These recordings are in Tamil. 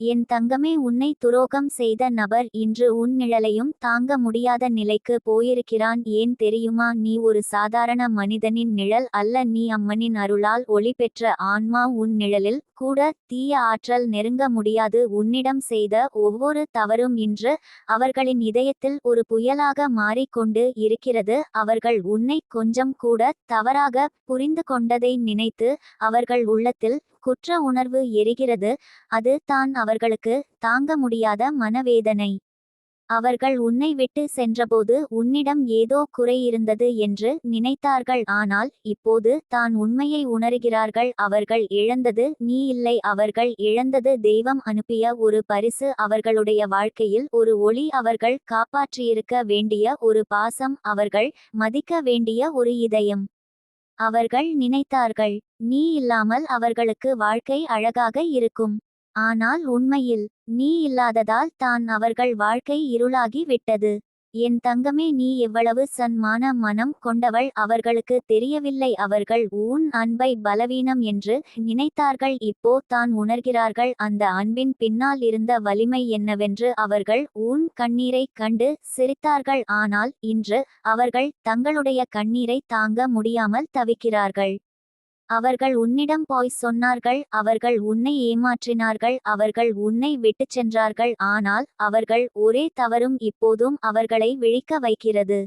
என் தங்கமே, உன்னை துரோகம் செய்த நபர் இன்று உன் நிழலையும் தாங்க முடியாத நிலைக்கு போயிருக்கிறான். ஏன் தெரியுமா? நீ ஒரு சாதாரண மனிதனின் நிழல் அல்ல, நீ அம்மனின் அருளால் ஒளி பெற்ற ஆன்மா. உன் நிழலில் கூட தீய ஆற்றல் நெருங்க முடியாது. உன்னிடம் செய்த ஒவ்வொரு தவறும் இன்று அவர்களின் இதயத்தில் ஒரு புயலாக மாறிக்கொண்டு இருக்கிறது. அவர்கள் உன்னை கொஞ்சம் கூட தவறாக புரிந்து கொண்டதை நினைத்து அவர்கள் உள்ளத்தில் குற்ற உணர்வு எரிகிறது. அது தான் அவர்களுக்கு தாங்க முடியாத மனவேதனை. அவர்கள் உன்னை விட்டு சென்றபோது உன்னிடம் ஏதோ குறை இருந்தது என்று நினைத்தார்கள். ஆனால் இப்போது தான் உண்மையை உணர்கிறார்கள். அவர்கள் இழந்தது நீ இல்லை, அவர்கள் இழந்தது தெய்வம் அனுப்பிய ஒரு பரிசு. அவர்களுடைய வாழ்க்கையில் ஒரு ஒளி, அவர்கள் காப்பாற்றியிருக்க வேண்டிய ஒரு பாசம், அவர்கள் மதிக்க வேண்டிய ஒரு இதயம். அவர்கள் நினைத்தார்கள், நீ இல்லாமல் அவர்களுக்கு வாழ்க்கை அழகாக இருக்கும். ஆனால் உண்மையில் நீ இல்லாததால் தான் அவர்கள் வாழ்க்கை இருளாகி விட்டது. என் தங்கமே, நீ எவ்வளவு சன்மான மனம் கொண்டவள். அவர்களுக்கு தெரியவில்லை, அவர்கள் உன் அன்பை பலவீனம் என்று நினைத்தார்கள். இப்போ தான் உணர்கிறார்கள் அந்த அன்பின் பின்னால் இருந்த வலிமை என்னவென்று. அவர்கள் உன் கண்ணீரை கண்டு சிரித்தார்கள். ஆனால் இன்று அவர்கள் தங்களுடைய கண்ணீரை தாங்க முடியாமல் தவிக்கிறார்கள். அவர்கள் உன்னிடம் போய் சொன்னார்கள், அவர்கள் உன்னை ஏமாற்றினார்கள், அவர்கள் உன்னை விட்டுச் சென்றார்கள். ஆனால் அவர்கள் ஒரே தவறும் இப்போதும் அவர்களை விழிக்க வைக்கிறது.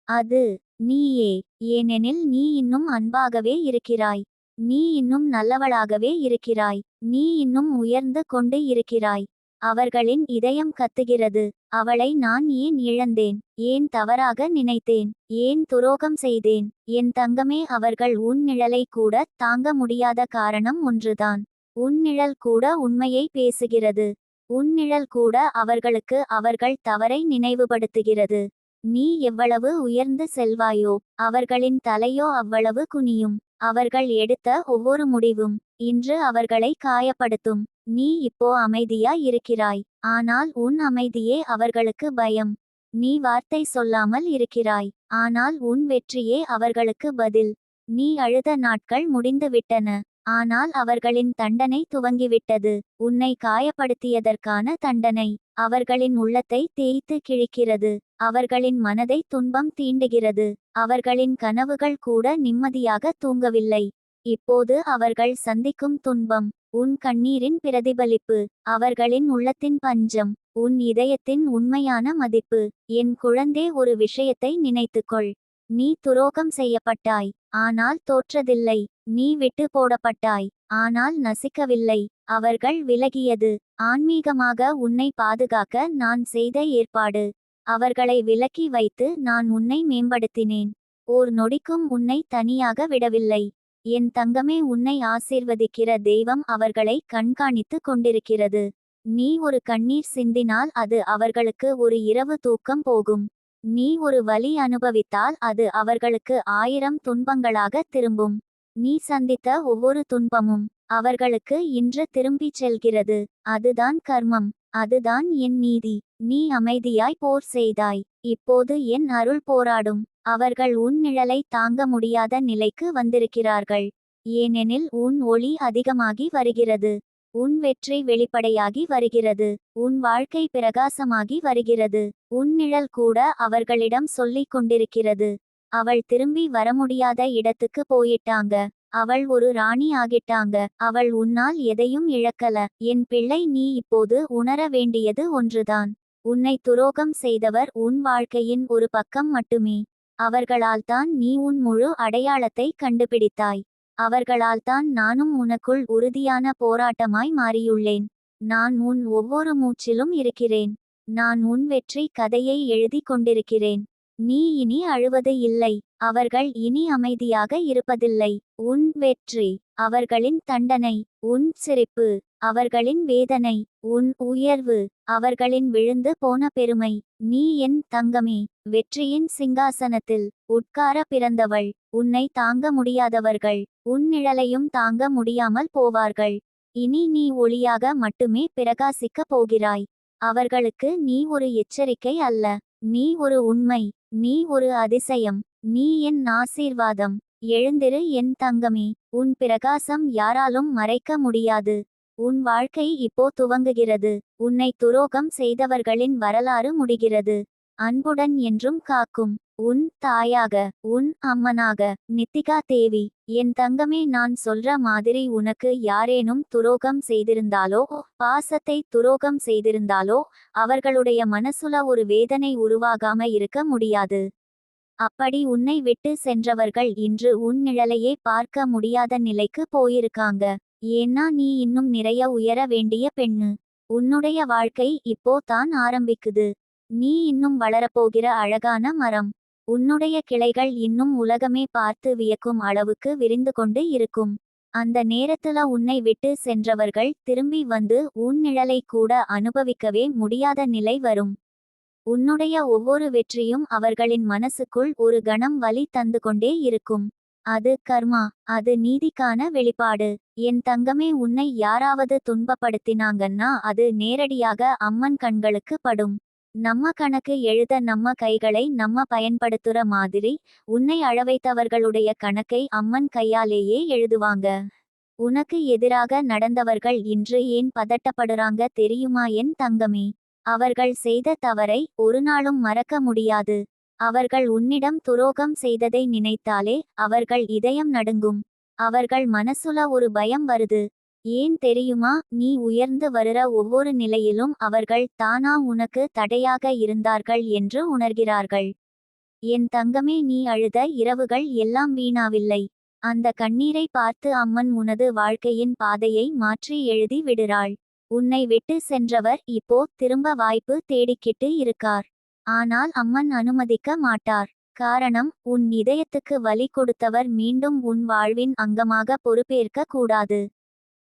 அது நீயே. ஏனெனில் நீ இன்னும் அன்பாகவே இருக்கிறாய். நீ இன்னும் நல்லவளாகவே இருக்கிறாய். நீ இன்னும் உயர்ந்து கொண்டு இருக்கிறாய். அவர்களின் இதயம் கத்துகிறது, அவளை நான் ஏன் இழந்தேன்? ஏன் தவறாக நினைத்தேன்? ஏன் துரோகம் செய்தேன்? என் தங்கமே, அவர்கள் உன் நிழலை கூட தாங்க முடியாத காரணம் ஒன்றுதான். உன் நிழல் கூட உண்மையை பேசுகிறது. உன் நிழல் கூட அவர்களுக்கு அவர்கள் தவறை நினைவுபடுத்துகிறது. நீ எவ்வளவு உயர்ந்து செல்வாயோ அவர்களின் தலையோ அவ்வளவு குனியும். அவர்கள் எடுத்த ஒவ்வொரு முடிவும் இன்று அவர்களை காயப்படுத்தும். நீ இப்போ அமைதியா இருக்கிறாய், ஆனால் உன் அமைதியே அவர்களுக்கு பயம். நீ வார்த்தை சொல்லாமல் இருக்கிறாய், ஆனால் உன் வெற்றியே அவர்களுக்கு பதில். நீ அழுத நாட்கள் முடிந்துவிட்டன, ஆனால் அவர்களின் தண்டனை துவங்கிவிட்டது. உன்னை காயப்படுத்தியதற்கான தண்டனை அவர்களின் உள்ளத்தை தேய்த்து கிழிக்கிறது. அவர்களின் மனதை துன்பம் தீண்டுகிறது. அவர்களின் கனவுகள் கூட நிம்மதியாக தூங்கவில்லை. இப்போது அவர்கள் சந்திக்கும் துன்பம் உன் கண்ணீரின் பிரதிபலிப்பு, அவர்களின் உள்ளத்தின் பஞ்சம், உன் இதயத்தின் உண்மையான மதிப்பு. என் குழந்தே, ஒரு விஷயத்தை நினைத்துக்கொள். நீ துரோகம் செய்யப்பட்டாய், ஆனால் தோற்றதில்லை. நீ விட்டு போடப்பட்டாய், ஆனால் நசிக்கவில்லை. அவர்கள் விலகியது ஆன்மீகமாக உன்னை பாதுகாக்க நான் செய்த ஏற்பாடு. அவர்களை விலக்கி வைத்து நான் உன்னை மேம்படுத்தினேன். ஓர் நொடிக்கும் உன்னை தனியாக விடவில்லை. என் தங்கமே, உன்னை ஆசீர்வதிக்கிற தெய்வம் அவர்களை கண்காணித்து கொண்டிருக்கிறது. நீ ஒரு கண்ணீர் சிந்தினால் அது அவர்களுக்கு ஒரு இரவு தூக்கம் போகும். நீ ஒரு வலி அனுபவித்தால் அது அவர்களுக்கு 1000 துன்பங்களாக திரும்பும். நீ சந்தித்த ஒவ்வொரு துன்பமும் அவர்களுக்கு இன்று திரும்பிச் செல்கிறது. அதுதான் கர்மம், அதுதான் என் நீதி. நீ அமைதியாய் போர் செய்தாய், இப்போது என் அருள் போராடும். அவர்கள் உன் நிழலை தாங்க முடியாத நிலைக்கு வந்திருக்கிறார்கள். ஏனெனில் உன் ஒளி அதிகமாகி வருகிறது. உன் வெற்றி வெளிப்படையாகி வருகிறது. உன் வாழ்க்கை பிரகாசமாகி வருகிறது. உன் நிழல் கூட அவர்களிடம் சொல்லிக் கொண்டிருக்கிறது, அவள் திரும்பி வர முடியாத இடத்துக்கு போயிட்டாங்க. அவள் ஒரு ராணி ஆகிட்டாங்க. அவள் உன்னால் எதையும் இழக்கல. என் பிள்ளை, நீ இப்போது உணர வேண்டியது ஒன்றுதான். உன்னை துரோகம் செய்தவர் உன் வாழ்க்கையின் ஒரு பக்கம் மட்டுமே. அவர்களால்தான் நீ உன் முழு அடையாளத்தை கண்டுபிடித்தாய். அவர்களால்தான் நானும் உனக்குள் உறுதியான போராட்டமாய் மாறியுள்ளேன். நான் உன் ஒவ்வொரு மூச்சிலும் இருக்கிறேன். நான் உன் வெற்றி கதையை எழுதி கொண்டிருக்கிறேன். நீ இனி அழுவது இல்லை. அவர்கள் இனி அமைதியாக இருப்பதில்லை. உன் வெற்றி அவர்களின் தண்டனை. உன் சிரிப்பு அவர்களின் வேதனை. உன் உயர்வு அவர்களின் விழுந்து போன பெருமை. நீ என் தங்கமே, வெற்றியின் சிங்காசனத்தில் உட்கார பிறந்தவள். உன்னை தாங்க முடியாதவர்கள் உன் நிழலையும் தாங்க முடியாமல் போவார்கள். இனி நீ ஒளியாக மட்டுமே பிரகாசிக்க போகிறாய். அவர்களுக்கு நீ ஒரு எச்சரிக்கை அல்ல, நீ ஒரு உண்மை. நீ ஒரு அதிசயம். நீ என் ஆசீர்வாதம். எழுந்திரு என் தங்கமே, உன் பிரகாசம் யாராலும் மறைக்க முடியாது. உன் வாழ்க்கை இப்போ துவங்குகிறது. உன்னை துரோகம் செய்தவர்களின் வரலாறு முடிகிறது. அன்புடன் என்றும் காக்கும். உன் தாயாக, உன் அம்மனாக, நித்திகா தேவி. என் தங்கமே, நான் சொல்ற மாதிரி உனக்கு யாரேனும் துரோகம் செய்திருந்தாலோ, பாசத்தை துரோகம் செய்திருந்தாலோ, அவர்களுடைய மனசுல ஒரு வேதனை உருவாகாம இருக்க முடியாது. அப்படி உன்னை விட்டு சென்றவர்கள் இன்று உன் நிழலையே பார்க்க முடியாத நிலைக்கு போயிருக்காங்க. ஏன்னா நீ இன்னும் நிறைய உயர வேண்டிய பெண்ணு. உன்னுடைய வாழ்க்கை இப்போ தான் ஆரம்பிக்குது. நீ இன்னும் வளரப்போகிற அழகான மரம். உன்னுடைய கிளைகள் இன்னும் உலகமே பார்த்து வியக்கும் அளவுக்கு விரிந்து கொண்டு இருக்கும். அந்த நேரத்துல உன்னை விட்டு சென்றவர்கள் திரும்பி வந்து உன் நிழலை கூட அனுபவிக்கவே முடியாத நிலை வரும். உன்னுடைய ஒவ்வொரு வெற்றியும் அவர்களின் மனசுக்குள் ஒரு கணம் வலி தந்து கொண்டே இருக்கும். அது கர்மா. அது நீதிக்கான வெளிப்பாடு. என் தங்கமே, உன்னை யாராவது துன்பப்படுத்தினாங்கன்னா அது நேரடியாக அம்மன் கண்களுக்கு படும். நம்ம கணக்கு எழுத நம்ம கைகளை நம்ம பயன்படுத்துற மாதிரி உன்னை அழவைத்தவர்களுடைய கணக்கை அம்மன் கையாலேயே எழுதுவாங்க. உனக்கு எதிராக நடந்தவர்கள் இன்று ஏன் பதட்டப்படுறாங்க தெரியுமா என் தங்கமே? அவர்கள் செய்த தவறை ஒருநாளும் மறக்க முடியாது. அவர்கள் உன்னிடம் துரோகம் செய்ததை நினைத்தாலே அவர்கள் இதயம் நடுங்கும். அவர்கள் மனசுல ஒரு பயம் வருது. ஏன் தெரியுமா? நீ உயர்ந்து வருற ஒவ்வொரு நிலையிலும் அவர்கள் தானா உனக்கு தடையாக இருந்தார்கள் என்று உணர்கிறார்கள். என் தங்கமே, நீ அழுத இரவுகள் எல்லாம் வீணாவில்லை. அந்த கண்ணீரை பார்த்து அம்மன் உனது வாழ்க்கையின் பாதையை மாற்றி எழுதி விடுறாள். உன்னை விட்டு சென்றவர் இப்போ திரும்ப வாய்ப்பு தேடிக்கிட்டு இருக்கார். ஆனால் அம்மன் அனுமதிக்க மாட்டார். காரணம், உன் இதயத்துக்கு வலி கொடுத்தவர் மீண்டும் உன் வாழ்வின் அங்கமாக பொறுப்பேற்க கூடாது.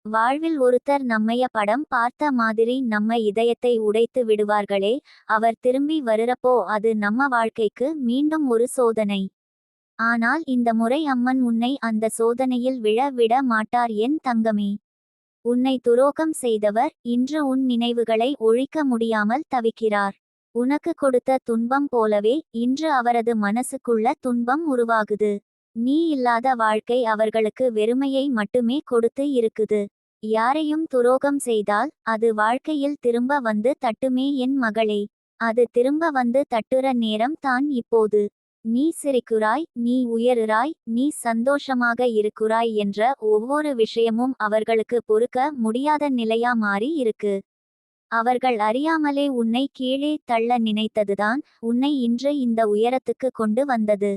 வாழ்வில் ஒருத்தர் நம்மைய படம் பார்த்த மாதிரி நம்ம இதயத்தை உடைத்து விடுவார்களே, அவர் திரும்பி வருறப்போ அது நம்ம வாழ்க்கைக்கு மீண்டும் ஒரு சோதனை. ஆனால் இந்த முறை அம்மன் உன்னை அந்த சோதனையில் விழ விட மாட்டார் என் தங்கமே. உன்னை துரோகம் செய்தவர் இன்று உன் நினைவுகளை ஒழிக்க முடியாமல் தவிக்கிறார். உனக்கு கொடுத்த துன்பம் போலவே இன்று அவரது மனசுக்குள்ள துன்பம் உருவாகுது. நீ இல்லாத வாழ்க்கை அவர்களுக்கு வெறுமையை மட்டுமே கொடுத்து இருக்குது. யாரையும் துரோகம் செய்தால் அது வாழ்க்கையில் திரும்ப வந்து தட்டுமே என் மகளே. அது திரும்ப வந்து தட்டுற நேரம் தான் இப்போது. நீ சிரிக்குறாய், நீ உயருறாய், நீ சந்தோஷமாக இருக்குறாய் என்ற ஒவ்வொரு விஷயமும் அவர்களுக்கு பொறுக்க முடியாத நிலையா மாறி இருக்கு. அவர்கள் அறியாமலே உன்னை கீழே தள்ள நினைத்ததுதான் உன்னை இன்று இந்த உயரத்துக்கு கொண்டு வந்தது.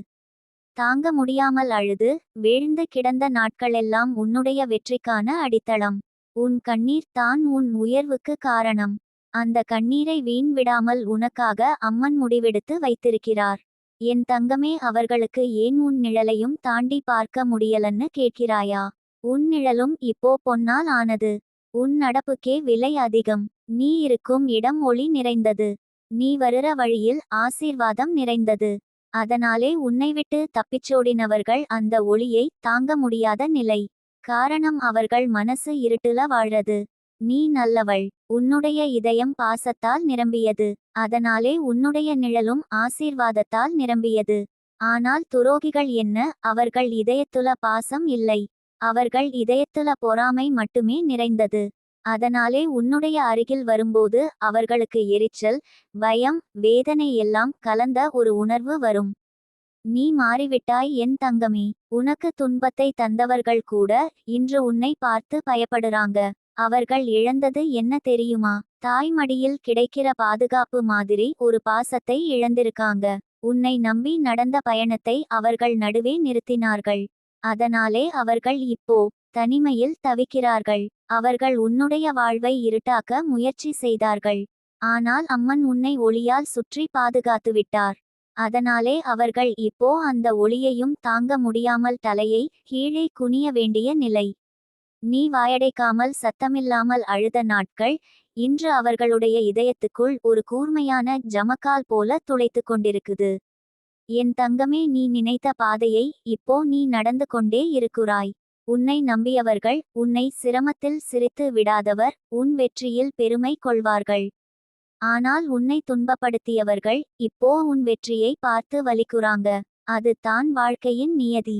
தாங்க முடியாமல் அழுது வீழ்ந்து கிடந்த நாட்களெல்லாம் உன்னுடைய வெற்றிக்கான அடித்தளம். உன் கண்ணீர் தான் உன் உயர்வுக்கு காரணம். அந்த கண்ணீரை வீண் விடாமல் உனக்காக அம்மன் முடிவெடுத்து வைத்திருக்கிறார். என் தங்கமே, அவர்களுக்கு ஏன் உன் நிழலையும் தாண்டி பார்க்க முடியலன்னு கேட்கிறாயா? உன் நிழலும் இப்போ பொன்னால் ஆனது. உன் நடப்புக்கே விலை அதிகம். நீ இருக்கும் இடம் ஒளி நிறைந்தது. நீ வருற வழியில் ஆசீர்வாதம் நிறைந்தது. அதனாலே உன்னை விட்டு தப்பிச்சோடினவர்கள் அந்த ஒளியை தாங்க முடியாத நிலை. காரணம், அவர்கள் மனசு இருட்டுல வாழறது. நீ நல்லவள். உன்னுடைய இதயம் பாசத்தால் நிரம்பியது. அதனாலே உன்னுடைய நிழலும் ஆசீர்வாதத்தால் நிரம்பியது. ஆனால் துரோகிகள் என்ன? அவர்கள் இதயத்துல பாசம் இல்லை. அவர்கள் இதயத்துல பொறாமை மட்டுமே நிறைந்தது. அதனாலே உன்னுடைய அருகில் வரும்போது அவர்களுக்கு எரிச்சல், பயம், வேதனை எல்லாம் கலந்த ஒரு உணர்வு வரும். நீ மாறிவிட்டாய் என் தங்கமே. உனக்கு துன்பத்தை தந்தவர்கள் கூட இன்று உன்னை பார்த்து பயப்படுறாங்க. அவர்கள் இழந்தது என்ன தெரியுமா? தாய்மடியில் கிடைக்கிற பாதுகாப்பு மாதிரி ஒரு பாசத்தை இழந்திருக்காங்க. உன்னை நம்பி நடந்த பயணத்தை அவர்கள் நடுவே நிறுத்தினார்கள். அதனாலே அவர்கள் இப்போ தனிமையில் தவிக்கிறார்கள். அவர்கள் உன்னுடைய வாழ்வை இருட்டாக்க முயற்சி செய்தார்கள். ஆனால் அம்மன் உன்னை ஒளியால் சுற்றி பாதுகாத்துவிட்டார். அதனாலே அவர்கள் இப்போ அந்த ஒளியையும் தாங்க முடியாமல் தலையை கீழே குனிய வேண்டிய நிலை. நீ வாயடைக்காமல் சத்தமில்லாமல் அழுத நாட்கள் இன்று அவர்களுடைய இதயத்துக்குள் ஒரு கூர்மையான ஜமக்கால் போல துளைத்து கொண்டிருக்குது. என் தங்கமே, நீ நினைத்த பாதையை இப்போ நீ நடந்து கொண்டே இருக்குறாய். உன்னை நம்பியவர்கள் உன்னை சிரமத்தில் சிரித்து விடாதவர் உன் வெற்றியில் பெருமை கொள்வார்கள். ஆனால் உன்னை துன்பப்படுத்தியவர்கள் இப்போ உன் வெற்றியை பார்த்து வலிக்குறாங்க. அது தான் வாழ்க்கையின் நியதி.